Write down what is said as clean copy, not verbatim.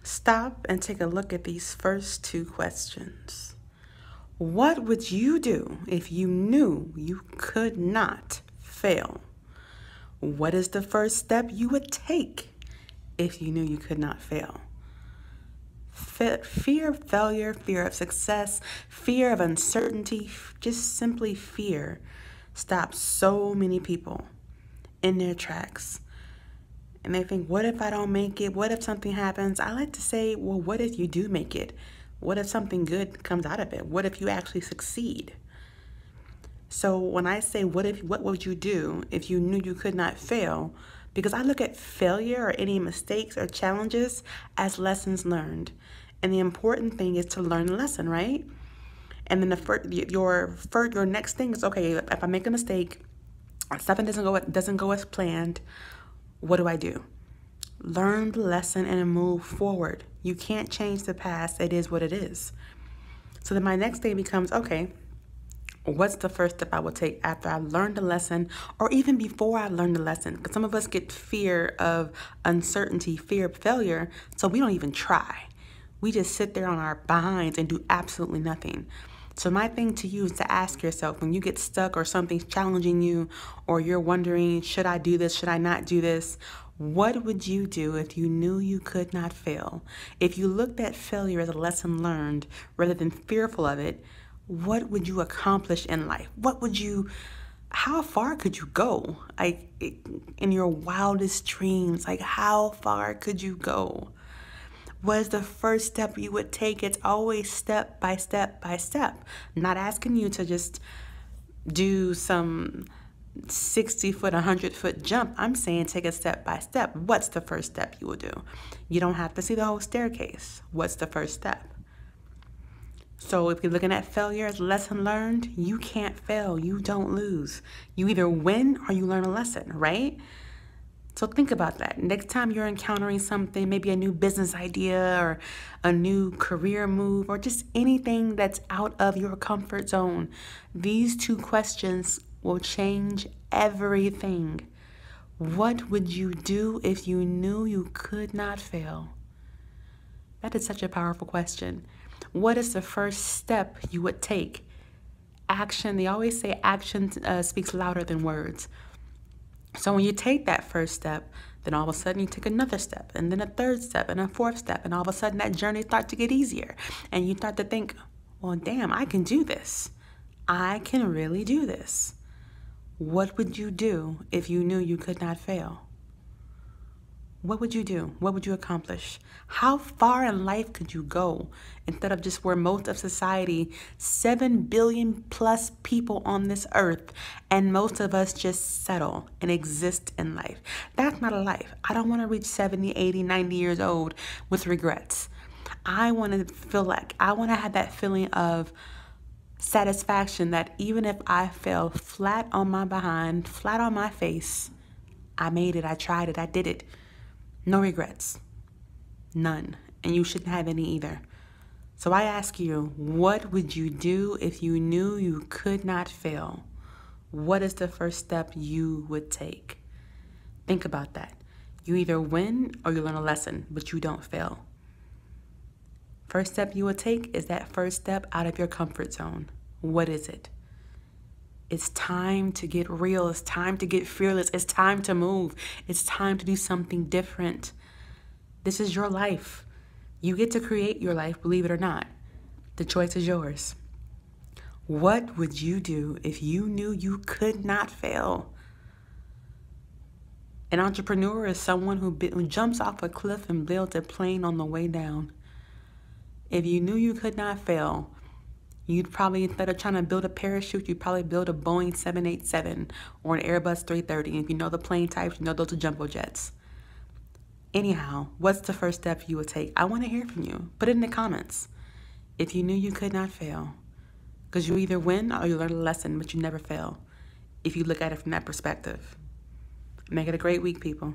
Stop and take a look at these first two questions. What would you do if you knew you could not fail? What is the first step you would take if you knew you could not fail? Fear of failure, fear of success, fear of uncertainty, just simply fear stops so many people in their tracks. And they think, what if I don't make it? What if something happens? I like to say, well, what if you do make it? What if something good comes out of it? What if you actually succeed? So when I say, what would you do if you knew you could not fail? Because I look at failure or any mistakes or challenges as lessons learned. And the important thing is to learn the lesson, right? And then your next thing is, okay, if I make a mistake, something doesn't go as planned, what do I do? Learn the lesson and move forward. You can't change the past. It is what it is. So then my next thing becomes, okay, what's the first step I will take after I learned the lesson, or even before I learned the lesson? Because some of us get fear of uncertainty, fear of failure, so we don't even try. We just sit there on our behinds and do absolutely nothing. So my thing to you is to ask yourself, when you get stuck or something's challenging you, or you're wondering, should I do this, should I not do this? What would you do if you knew you could not fail? If you looked at failure as a lesson learned rather than fearful of it, what would you accomplish in life? How far could you go? In your wildest dreams, how far could you go? What is the first step you would take? It's always step by step by step. I'm not asking you to just do some 60-foot, 100-foot jump. I'm saying take it step by step. What's the first step you will do? You don't have to see the whole staircase. What's the first step? So if you're looking at failure as a lesson learned, you can't fail. You don't lose. You either win or you learn a lesson, right? So think about that. Next time you're encountering something, maybe a new business idea or a new career move or just anything that's out of your comfort zone, these two questions will change everything. What would you do if you knew you could not fail? That is such a powerful question. What is the first step you would take? Action, they always say action speaks louder than words. So when you take that first step, then all of a sudden you take another step, and then a third step, and a fourth step, and all of a sudden that journey starts to get easier. And you start to think, well, damn, I can do this. I can really do this. What would you do if you knew you could not fail? What would you do? What would you accomplish? How far in life could you go instead of just where most of society, 7 billion plus people on this earth, and most of us just settle and exist in life? That's not a life. I don't want to reach 70, 80, 90 years old with regrets. I want to have that feeling of satisfaction that even if I fell flat on my behind, flat on my face, I made it, I tried it, I did it. No regrets. None. And you shouldn't have any either. So I ask you, what would you do if you knew you could not fail? What is the first step you would take? Think about that. You either win or you learn a lesson, but you don't fail. First step you would take is that first step out of your comfort zone. What is it? It's time to get real. It's time to get fearless. It's time to move. It's time to do something different. This is your life. You get to create your life, believe it or not. The choice is yours. What would you do if you knew you could not fail? An entrepreneur is someone who jumps off a cliff and builds a plane on the way down. If you knew you could not fail, you'd probably, instead of trying to build a parachute, you'd probably build a Boeing 787 or an Airbus 330. And if you know the plane types, you know those are jumbo jets. Anyhow, what's the first step you would take? I want to hear from you. Put it in the comments. If you knew you could not fail. Because you either win or you learn a lesson, but you never fail. If you look at it from that perspective. Make it a great week, people.